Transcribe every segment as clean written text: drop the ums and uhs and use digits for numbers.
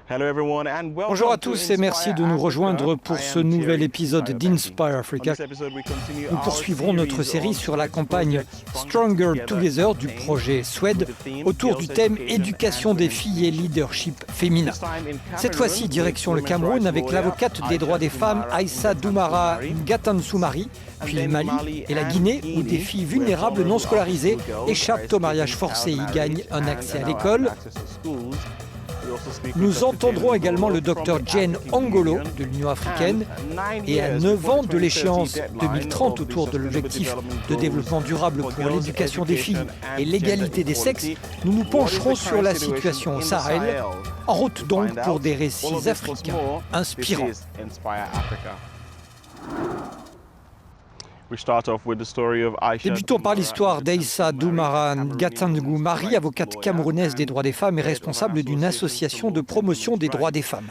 Bonjour à tous et merci de nous rejoindre pour ce nouvel épisode d'Inspire Africa. Nous poursuivrons notre série sur la campagne Stronger Together du projet Swed autour du thème éducation des filles et leadership féminin. Cette fois-ci, direction le Cameroun avec l'avocate des droits des femmes Aïssa Doumara Ngatansoumari, puis le Mali et la Guinée où des filles vulnérables non scolarisées échappent au mariage forcé et y gagnent un accès à l'école. Nous entendrons également le docteur Jane Angolo de l'Union africaine et à 9 ans de l'échéance 2030 autour de l'objectif de développement durable pour l'éducation des filles et l'égalité des sexes, nous nous pencherons sur la situation au Sahel, en route donc pour des récits africains inspirants. Débutons par l'histoire d'Aïssa Doumara Ngatansoumari, avocate camerounaise des droits des femmes et responsable d'une association de promotion des droits des femmes.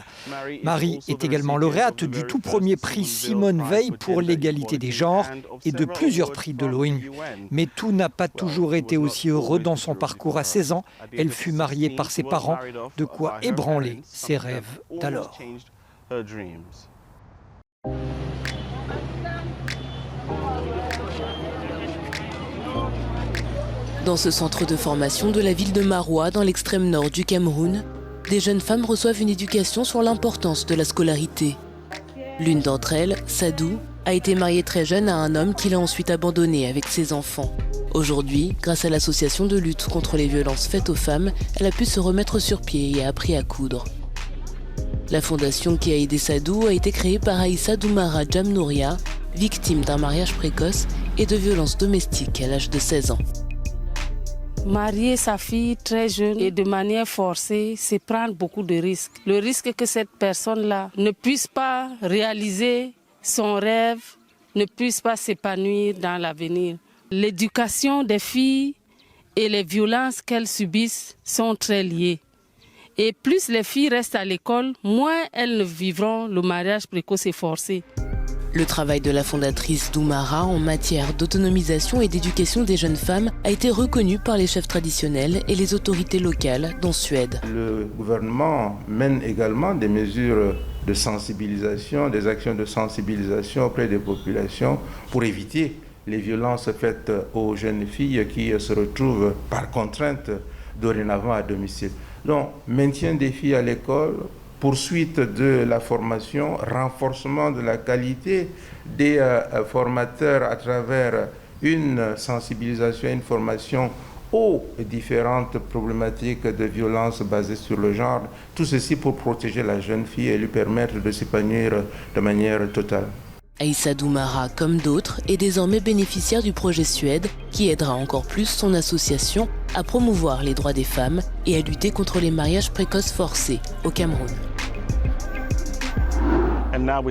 Marie est également lauréate du tout premier prix Simone Veil pour l'égalité des genres et de plusieurs prix de l'ONU. Mais tout n'a pas toujours été aussi heureux dans son parcours. À 16 ans, elle fut mariée par ses parents, de quoi ébranler ses rêves d'alors. Dans ce centre de formation de la ville de Maroua, dans l'extrême nord du Cameroun, des jeunes femmes reçoivent une éducation sur l'importance de la scolarité. L'une d'entre elles, Sadou, a été mariée très jeune à un homme qui l'a ensuite abandonnée avec ses enfants. Aujourd'hui, grâce à l'association de lutte contre les violences faites aux femmes, elle a pu se remettre sur pied et a appris à coudre. La fondation qui a aidé Sadou a été créée par Aïssa Doumara Jamnouria, victime d'un mariage précoce et de violences domestiques à l'âge de 16 ans. Marier sa fille très jeune et de manière forcée, c'est prendre beaucoup de risques. Le risque que cette personne-là ne puisse pas réaliser son rêve, ne puisse pas s'épanouir dans l'avenir. L'éducation des filles et les violences qu'elles subissent sont très liées. Et plus les filles restent à l'école, moins elles ne vivront le mariage précoce et forcé. Le travail de la fondatrice Doumara en matière d'autonomisation et d'éducation des jeunes femmes a été reconnu par les chefs traditionnels et les autorités locales, dont Suède. Le gouvernement mène également des mesures de sensibilisation, des actions de sensibilisation auprès des populations pour éviter les violences faites aux jeunes filles qui se retrouvent par contrainte dorénavant à domicile. Donc, maintien des filles à l'école, poursuite de la formation, renforcement de la qualité des formateurs à travers une sensibilisation, une formation aux différentes problématiques de violence basées sur le genre. Tout ceci pour protéger la jeune fille et lui permettre de s'épanouir de manière totale. Aïssa Doumara, comme d'autres, est désormais bénéficiaire du projet Suède qui aidera encore plus son association à promouvoir les droits des femmes et à lutter contre les mariages précoces forcés au Cameroun.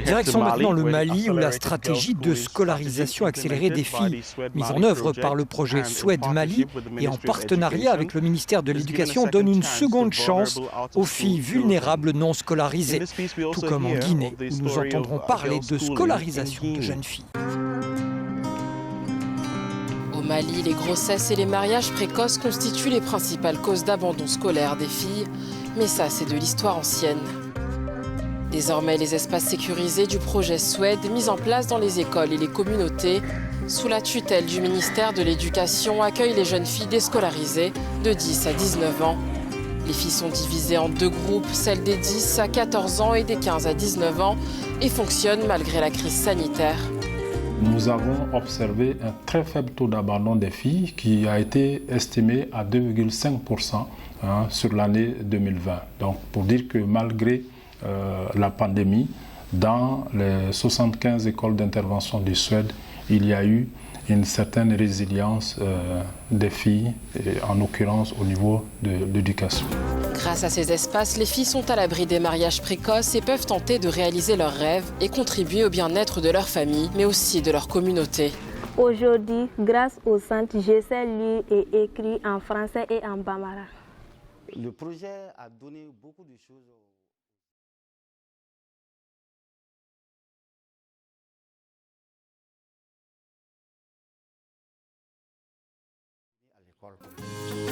Direction maintenant le Mali où la stratégie de scolarisation accélérée des filles mise en œuvre par le projet Swed Mali et en partenariat avec le ministère de l'Éducation donne une seconde chance aux filles vulnérables non scolarisées, tout comme en Guinée où nous entendrons parler de scolarisation de jeunes filles. Au Mali, les grossesses et les mariages précoces constituent les principales causes d'abandon scolaire des filles, mais ça c'est de l'histoire ancienne. Désormais, les espaces sécurisés du projet Swed, mis en place dans les écoles et les communautés, sous la tutelle du ministère de l'Éducation, accueillent les jeunes filles déscolarisées de 10 à 19 ans. Les filles sont divisées en deux groupes, celles des 10 à 14 ans et des 15 à 19 ans, et fonctionnent malgré la crise sanitaire. Nous avons observé un très faible taux d'abandon des filles qui a été estimé à 2,5% sur l'année 2020. Donc pour dire que malgré la pandémie, dans les 75 écoles d'intervention du Suède, il y a eu une certaine résilience des filles, et en l'occurrence au niveau de l'éducation. Grâce à ces espaces, les filles sont à l'abri des mariages précoces et peuvent tenter de réaliser leurs rêves et contribuer au bien-être de leur famille, mais aussi de leur communauté. Aujourd'hui, grâce au centre, je sais lire et écrire en français et en bambara. Le projet a donné beaucoup de choses.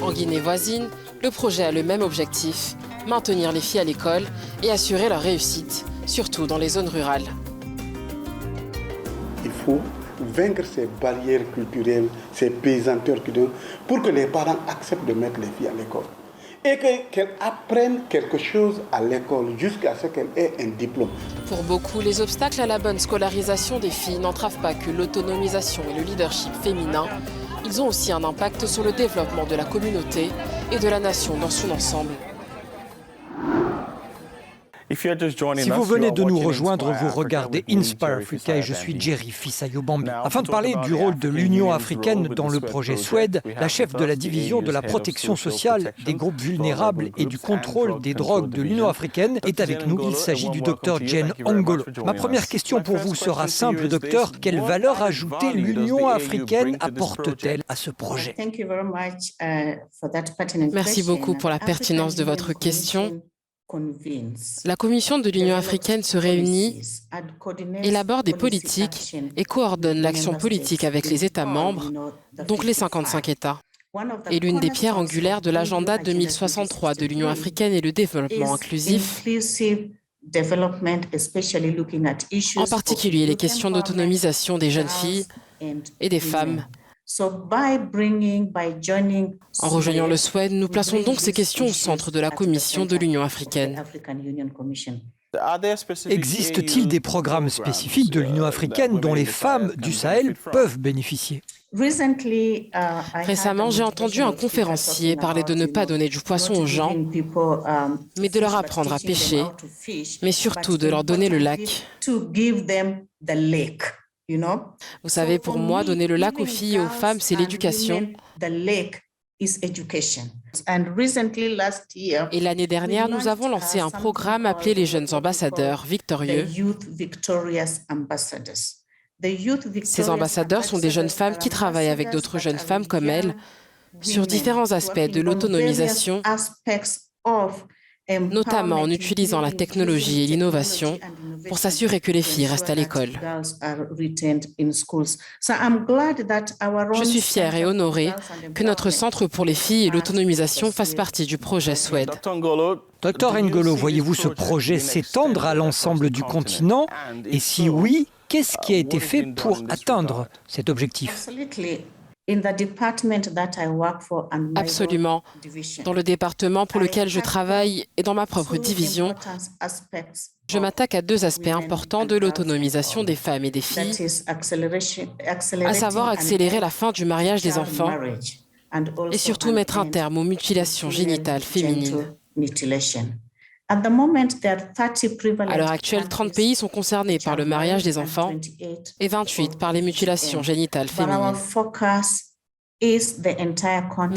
En Guinée voisine, le projet a le même objectif, maintenir les filles à l'école et assurer leur réussite, surtout dans les zones rurales. Il faut vaincre ces barrières culturelles, ces pesanteurs pour que les parents acceptent de mettre les filles à l'école. Et qu'elles apprennent quelque chose à l'école jusqu'à ce qu'elles aient un diplôme. Pour beaucoup, les obstacles à la bonne scolarisation des filles n'entravent pas que l'autonomisation et le leadership féminin. Ils ont aussi un impact sur le développement de la communauté et de la nation dans son ensemble. Si vous venez de nous rejoindre, vous regardez Inspire Africa et je suis Jerry Fils-Ayobambi. Afin de parler du rôle de l'Union africaine dans le projet SWED, la chef de la division de la protection sociale des groupes vulnérables et du contrôle des drogues de l'Union africaine est avec nous. Il s'agit du docteur Jane Ngolo. Ma première question pour vous sera simple, docteur. Quelle valeur ajoutée l'Union africaine apporte-t-elle à ce projet? Merci beaucoup pour la pertinence de votre question. La Commission de l'Union africaine se réunit, élabore des politiques et coordonne l'action politique avec les États membres, donc les 55 États. Et l'une des pierres angulaires de l'agenda 2063 de l'Union africaine est le développement inclusif, en particulier les questions d'autonomisation des jeunes filles et des femmes. En rejoignant le SWED, nous plaçons donc ces questions au centre de la Commission de l'Union africaine. Existe-t-il des programmes spécifiques de l'Union africaine dont les femmes du Sahel peuvent bénéficier? Récemment, j'ai entendu un conférencier parler de ne pas donner du poisson aux gens, mais de leur apprendre à pêcher, mais surtout de leur donner le lac. Vous savez, pour moi, donner le lac aux filles et aux femmes, c'est l'éducation. Et l'année dernière, nous avons lancé un programme appelé les Jeunes Ambassadeurs Victorieux. Ces ambassadeurs sont des jeunes femmes qui travaillent avec d'autres jeunes femmes comme elles sur différents aspects de l'autonomisation, notamment en utilisant la technologie et l'innovation pour s'assurer que les filles restent à l'école. Je suis fière et honorée que notre Centre pour les filles et l'autonomisation fasse partie du projet SWED. Docteur Ngolo, voyez-vous ce projet s'étendre à l'ensemble du continent? Et si oui, qu'est-ce qui a été fait pour atteindre cet objectif? Absolument. Dans le département pour lequel je travaille et dans ma propre division, je m'attaque à deux aspects importants de l'autonomisation des femmes et des filles, à savoir accélérer la fin du mariage des enfants et surtout mettre un terme aux mutilations génitales féminines. À l'heure actuelle, 30 pays sont concernés par le mariage des enfants et 28 par les mutilations génitales féminines.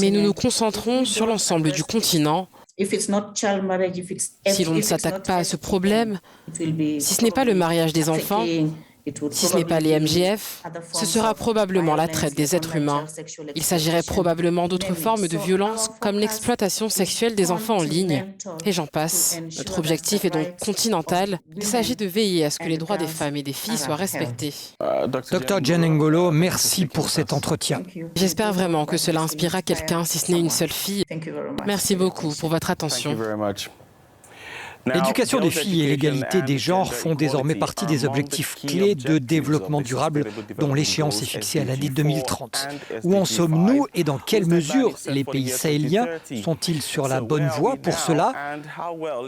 Mais nous nous concentrons sur l'ensemble du continent. Si l'on ne s'attaque pas à ce problème, si ce n'est pas le mariage des enfants, si ce n'est pas les MGF, ce sera probablement la traite des êtres humains. Il s'agirait probablement d'autres formes de violence comme l'exploitation sexuelle des enfants en ligne. Et j'en passe. Notre objectif est donc continental. Il s'agit de veiller à ce que les droits des femmes et des filles soient respectés. Docteur Jane Ngolo, merci pour cet entretien. J'espère vraiment que cela inspirera quelqu'un, si ce n'est une seule fille. Merci beaucoup pour votre attention. L'éducation des filles et l'égalité des genres font désormais partie des objectifs clés de développement durable dont l'échéance est fixée à l'année 2030. Où en sommes-nous et dans quelle mesure les pays sahéliens sont-ils sur la bonne voie pour cela?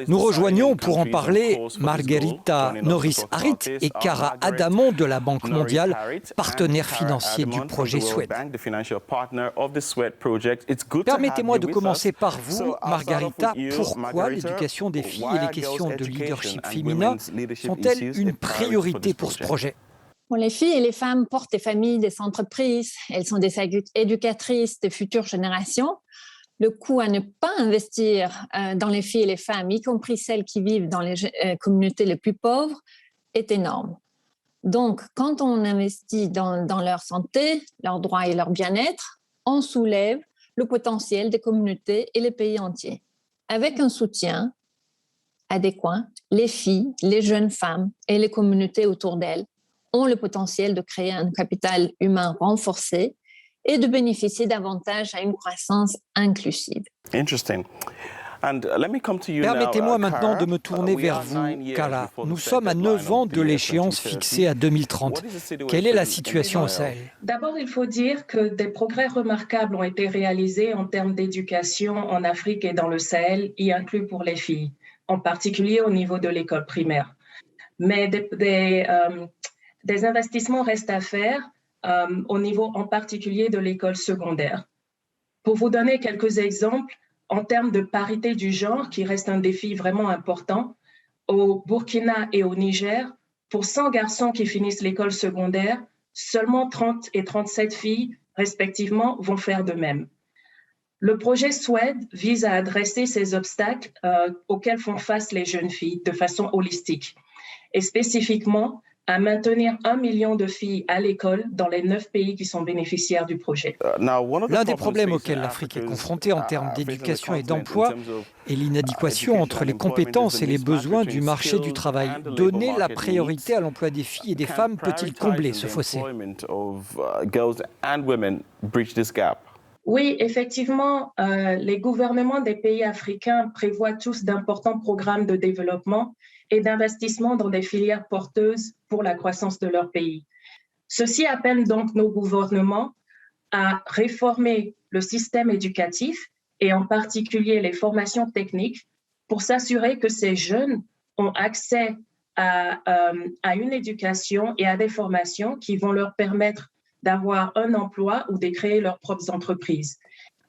Nous rejoignons pour en parler Margarita Norris-Harit et Cara Adamon de la Banque mondiale, partenaires financiers du projet SWED. Permettez-moi de commencer par vous, Margarita. Pourquoi l'éducation des filles et les questions de leadership féminin sont-elles une priorité pour ce projet? Bon, les filles et les femmes portent des familles, des entreprises. Elles sont des éducatrices de futures générations. Le coût à ne pas investir dans les filles et les femmes, y compris celles qui vivent dans les communautés les plus pauvres, est énorme. Donc, quand on investit dans leur santé, leurs droits et leur bien-être, on soulève le potentiel des communautés et les pays entiers. Avec un soutien adéquat, les filles, les jeunes femmes et les communautés autour d'elles ont le potentiel de créer un capital humain renforcé et de bénéficier davantage à une croissance inclusive. Permettez-moi maintenant de me tourner vers vous, Kara. Nous sommes à 9 ans de l'échéance fixée à 2030. Quelle est la situation au Sahel? D'abord, il faut dire que des progrès remarquables ont été réalisés en termes d'éducation en Afrique et dans le Sahel, y inclus pour les filles, en particulier au niveau de l'école primaire. Mais des investissements restent à faire au niveau en particulier de l'école secondaire. Pour vous donner quelques exemples, en termes de parité du genre, qui reste un défi vraiment important, au Burkina et au Niger, pour 100 garçons qui finissent l'école secondaire, seulement 30 et 37 filles, respectivement, vont faire de même. Le projet SWED vise à adresser ces obstacles auxquels font face les jeunes filles de façon holistique et spécifiquement à maintenir 1 million de filles à l'école dans les 9 pays qui sont bénéficiaires du projet. L'un des problèmes auxquels l'Afrique est confrontée en termes d'éducation et d'emploi est l'inadéquation entre les compétences et les besoins du marché du travail. Donner la priorité à l'emploi des filles et des femmes peut-il combler ce fossé? Oui, effectivement, les gouvernements des pays africains prévoient tous d'importants programmes de développement et d'investissement dans des filières porteuses pour la croissance de leur pays. Ceci appelle donc nos gouvernements à réformer le système éducatif et en particulier les formations techniques pour s'assurer que ces jeunes ont accès à une éducation et à des formations qui vont leur permettre d'avoir un emploi ou de créer leurs propres entreprises.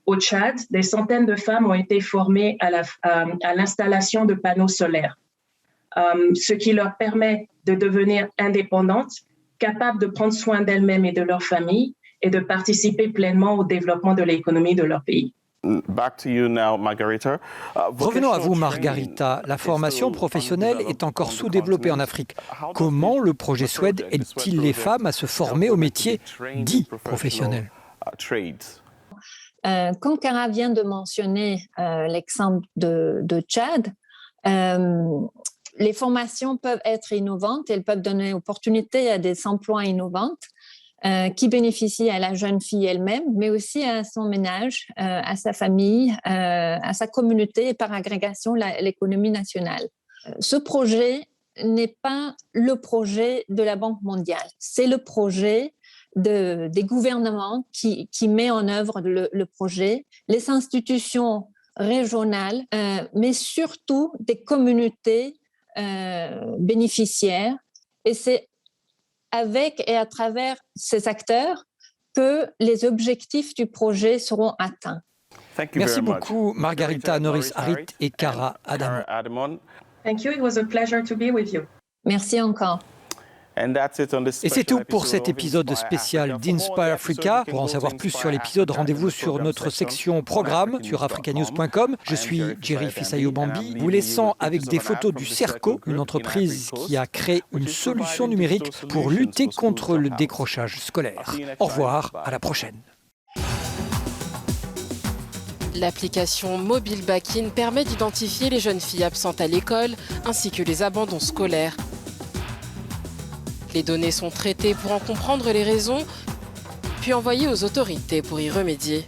Au Tchad, des centaines de femmes ont été formées à l'installation de panneaux solaires, ce qui leur permet de devenir indépendantes, capables de prendre soin d'elles-mêmes et de leur famille et de participer pleinement au développement de l'économie de leur pays. Revenons à vous, Margarita. La formation professionnelle est encore sous-développée en Afrique. Comment le projet SWED aide-t-il les femmes à se former aux métiers dits professionnels? Comme Kara vient de mentionner l'exemple de Tchad, les formations peuvent être innovantes, elles peuvent donner opportunité à des emplois innovants qui bénéficient à la jeune fille elle-même, mais aussi à son ménage, à sa famille, à sa communauté et par agrégation l'économie nationale. Ce projet n'est pas le projet de la Banque mondiale, c'est le projet des gouvernements qui met en œuvre le projet, les institutions régionales, mais surtout des communautés bénéficiaires. Et c'est avec et à travers ces acteurs que les objectifs du projet seront atteints. Merci beaucoup, Margarita Norris-Harit et Kara Adamon. Thank you. It was a pleasure to be with you. Merci encore. Et c'est tout pour cet épisode spécial d'Inspire Africa. Pour en savoir plus sur l'épisode, rendez-vous sur notre section programme sur africanews.com. Je suis Jerry Fisayo-Bambi, vous laissant avec des photos du CERCO, une entreprise qui a créé une solution numérique pour lutter contre le décrochage scolaire. Au revoir, à la prochaine. L'application Mobile Back-in permet d'identifier les jeunes filles absentes à l'école ainsi que les abandons scolaires. Les données sont traitées pour en comprendre les raisons, puis envoyées aux autorités pour y remédier.